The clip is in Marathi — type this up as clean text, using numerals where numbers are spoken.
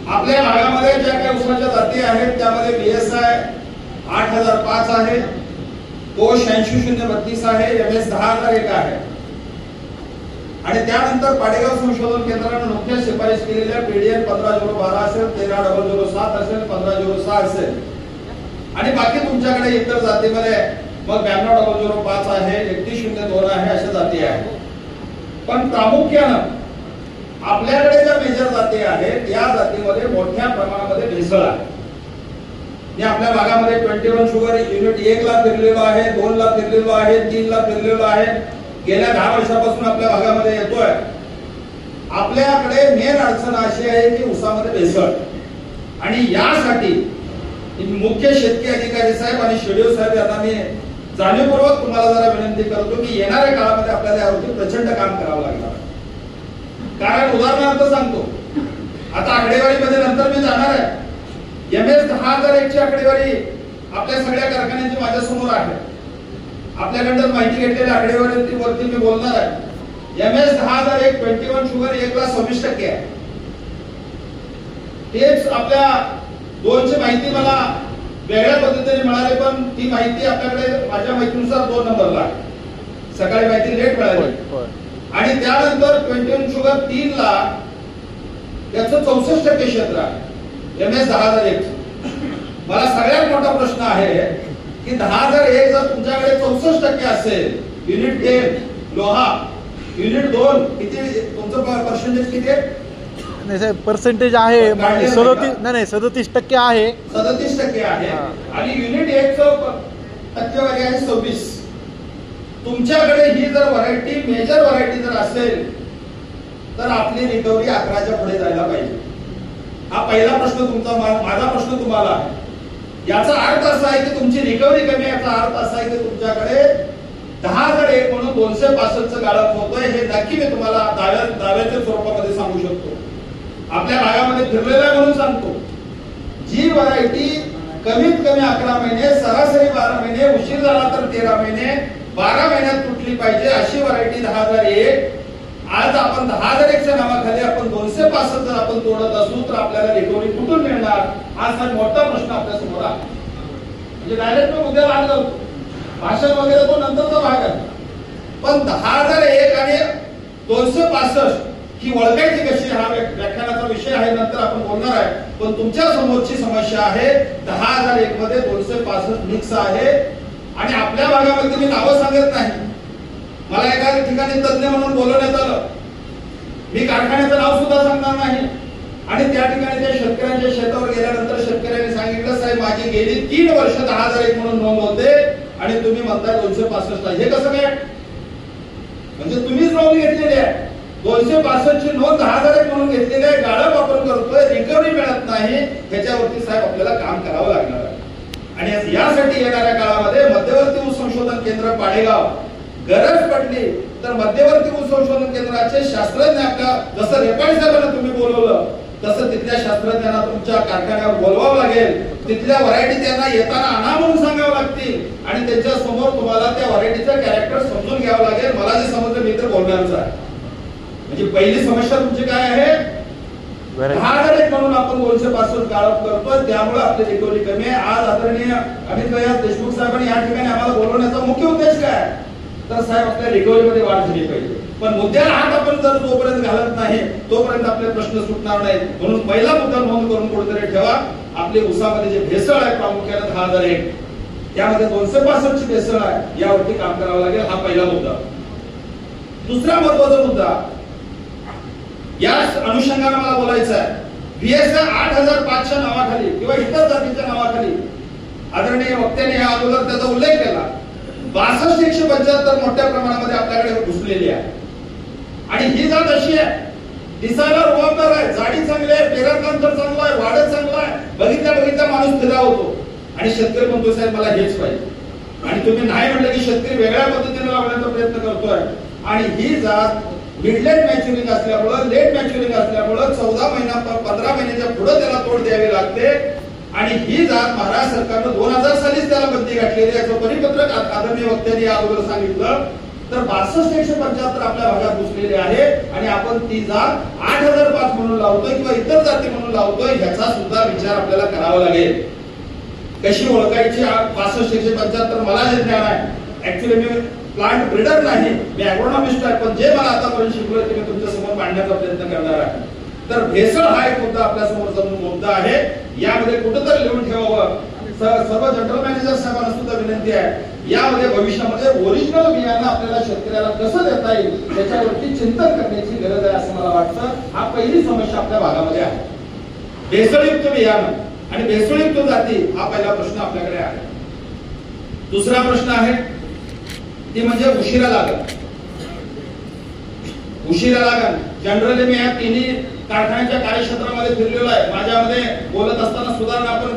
आपल्या भागामध्ये ज्या काही ऊसाच्या जाती आहेत त्यामध्ये बीएसआय 8005 आहे, कोश 8032 आहे, एमएस 10001 आहे आणि त्यानंतर पाडेगाव संशोधन केंद्राने नुकत्याच शिफारस केलेल्या पीडीएन 15012 असेल, 13007 असेल, 15006 असेल आणि बाकी तुमच्याकडे इतर जातीमध्ये मग 92005 आहे, 3102 आहे, अशा जाती आहेत. पण प्रामुख्यानं आपल्याकडे ज्या मेजर जाती आहेत या जातीमध्ये मोठ्या प्रमाणामध्ये भेसळ आहे. मी आपल्या भागामध्ये 21 शुगर युनिट 1 ला फिरलेलो आहे, 2 ला फिरलेलो आहे, 3 ला फिरलेलो आहे. गेल्या 10 वर्षापासून आपल्या भागामध्ये येतोय. आपल्याकडे मेन अडचण अशी आहे की ऊसामध्ये भेसळ आणि यासाठी मुख्य शेतकरी अधिकारी साहेब आणि शेड्यूल साहेब यांना मी जाणीवपूर्वक तुम्हाला जरा विनंती करतो की येणाऱ्या काळामध्ये आपल्याला यावरती प्रचंड काम करावं लागणार. कारण उदाहरणार्थ सांगतो, आता आकडेवारीमध्ये नंतर मी जाणार आहे. एमएस 10001 ची आकडेवारी आपल्या सगळ्या कारखान्यांची माझ्या समोर आहे. आपल्याकडून माहिती घेतलेल्या आकडेवारीवरती मी बोलणार आहे. एमएस 10001 21 शुगर 1 ला 26% आहे. तेच आपल्या 2 ची माहिती मला वेगळ्या पद्धतीने मिळाली, पण ती माहिती आपल्याकडे माझ्या माहितीनुसार 2 नंबरला आहे. सकाळी माहिती लेट मिळाली आणि त्यानंतर 21 शुगर 3 ला त्याचं 64% क्षेत्र आहे एमएस 10001. मला सगळ्यात मोठा प्रश्न आहे की 10001 जर तुमच्याकडे 64% असेल, युनिट 10 लोहा, युनिट 2 किती तुमचं पर्सेंटेज किती आहे? नाही साहेब, पर्सेंटेज आहे 37% आहे. 37% आहे आणि युनिट 1 चं टक्केवारी आहे 26. तुमच्याकडे ही जर व्हरायटी मेजर व्हरायटी जर असेल तर आपली रिकव्हरी 11च्या पुढे जायला पाहिजे. हा पहिला प्रश्न तुमचा. माझा प्रश्न तुम्हाला आहे, याचा अर्थ असा आहे की तुमची रिकव्हरी कमी. याचा अर्थ असा आहे की तुमच्याकडे 10001 म्हणून 265चं गाळप होतोय. हे नक्की मी तुम्हाला दाव्याच्या स्वरूपामध्ये सांगू शकतो. आपल्या भागामध्ये फिरलेला म्हणून सांगतो, जी व्हरायटी कमीत कमी 11 महिने, सरासरी 12 महिने, उशीर झाला तर 13 महिने, 12 महिन्यात तुटली पाहिजे अशी व्हरायटी 10001. आज आपण 10001च्या नावाखाली आपण 265 जर आपण तोडत असू तर आपल्याला रिकव्हरी कुठून मिळणार? हा मोठा प्रश्न आपल्या समोर आहे. म्हणजे डायरेक्ट मी उद्या लागलो भाषण वगैरे तो नंतरचा भाग आहे, पण 10001 आणि 265 ही ओळखायची कशी हा व्याख्यानाचा विषय आहे, नंतर आपण बोलणार आहे. पण तुमच्या समोरची समस्या आहे 10001 मध्ये 265 मिक्स आहे आणि आपल्या भागामध्ये मी नावं सांगत नाही. मला एका ठिकाणी तज्ञ म्हणून बोलवण्यात आलं, मी कारखान्याचं नाव सुद्धा सांगणार नाही आणि त्या ठिकाणी त्या शेतकऱ्यांच्या शेतावर गेल्यानंतर शेतकऱ्यांनी सांगितलं, साहेब माझी गेली 3 वर्ष 10001 म्हणून नोंद होते आणि तुम्ही म्हणताय 265. हे कसं काय? म्हणजे तुम्हीच नोंद घेतलेली आहे, 265 ची नोंद 10001 म्हणून घेतलेली आहे, गाळप आपण करतोय, रिकव्हरी मिळत नाही. ह्याच्यावरती साहेब आपल्याला काम करावं लागणार आहे. आणि यासाठी येणाऱ्या काळामध्ये मध्यवर्ती ऊस संशोधन केंद्र पाडेगाव, गरज पडली तर मध्यवर्ती ऊस संशोधन केंद्राचे शास्त्रज्ञ आपल्या, जसं रेपाडी साहेबांना तुम्ही बोलवलं तसं तिथल्या शास्त्रज्ञांना तुमच्या कारखान्यावर बोलवावं लागेल. तिथल्या व्हरायटी त्यांना येताना आणा म्हणून सांगावं लागतील आणि त्यांच्या समोर तुम्हाला त्या व्हरायटीचं कॅरेक्टर समजून घ्यावं लागेल. मला जे समजलं मी तर बोलणारच आहे. म्हणजे पहिली समस्या तुमची काय आहे? 10001 म्हणून आपण 265 गाळप करतोय, त्यामुळे आपली रिकव्हरी कमी आहे. आज आदरणीय अमित भैया देशमुख साहेबांनी या ठिकाणी आम्हाला बोलवण्याचा मुख्य उद्देश काय? तर साहेब आपल्या रिकव्हरी मध्ये वाढ झाली पाहिजे. पण मुद्द्याला हात आपण जर जोपर्यंत घालत नाही तोपर्यंत आपले प्रश्न सुटणार नाहीत. म्हणून पहिला मुद्दा नोंद करून कुठेतरी ठेवा, आपले ऊसामध्ये जे भेसळ आहे प्रामुख्याने 10001 त्यामध्ये 265 ची भेसळ आहे, यावरती काम करावं लागेल. हा पहिला मुद्दा. दुसरा महत्वाचा मुद्दा या अनुषंगाने मला बोलायचं आहे, बीएसआय 8005 च्या नावाखाली किंवा इतर जातीच्या नावाखाली आदरणीय वक्त्याने या अगोदर त्याचा उल्लेख केला. 62,175 मोठ्या प्रमाणामध्ये आपल्याकडे घुसलेली आहे आणि ही जात अशी आहे, दिसायला रुबाबदार आहे, जाडी चांगली आहे, पेरांतर चांगला आहे, वाढत चांगला आहे, बघितल्या माणूस फिदा होतो आणि शेतकरी म्हणतो साहेब मला हेच पाहिजे. आणि तुम्ही नाही म्हटलं की शेतकरी वेगळ्या पद्धतीने लावण्याचा प्रयत्न करतोय. आणि ही जात मिडलेट मॅच्युरिंग असल्यामुळे, लेट मॅच्युरिंग असल्यामुळे 14 महिना 15 महिन्याच्या पुढे त्याला तोड द्यावी लागते. आणि ही जात महाराष्ट्र सरकारनं 2000 सालीच त्याला बंदी घातलेली आहे. याचं परिपत्रक आदरणीय वक्त्यांनी अगोदर सांगितलं. तर 62,175 आपल्या भागात घुसलेले आहे आणि आपण ती जात 8,005 म्हणून लावतोय किंवा इतर जाती म्हणून लावतोय, ह्याचा सुद्धा विचार आपल्याला करावा लागेल. कशी ओळखायची 62,175 मला जे ज्ञान आहे, ऍक्च्युली मी प्लांट ब्रीडर नाही, मी ॲग्रोनॉमिस्ट आहे, पण जे मला आतापर्यंत शिकलोय ते मी तुमच्या समोर मांडण्याचा प्रयत्न करणार आहे. तर भेसळ हा एक मुद्दा आपल्या समोर मुद्दा आहे, यामध्ये कुठेतरी लिहून ठेवावं. सर्व जनरल मॅनेजर साहेबांना सुद्धा विनंती आहे, यामध्ये भविष्यामध्ये ओरिजिनल बियाणं आपल्याला शेतकऱ्याला कसं देता येईल त्याच्यावरती चिंतन करण्याची गरज आहे असं मला वाटतं. हा पहिली समस्या आपल्या भागामध्ये आहे, भेसळयुक्त बियाणं आणि भेसळयुक्त जाती. हा पहिला प्रश्न आपल्याकडे आहे. दुसरा प्रश्न आहे ती म्हणजे उशिरा लागण. उशिरा लागण जनरली मी या तिन्ही कारखान्याच्या कार्यक्षेत्रामध्ये फिरलेलो आहे. माझ्यामध्ये बोलत असताना सुधारणा आपण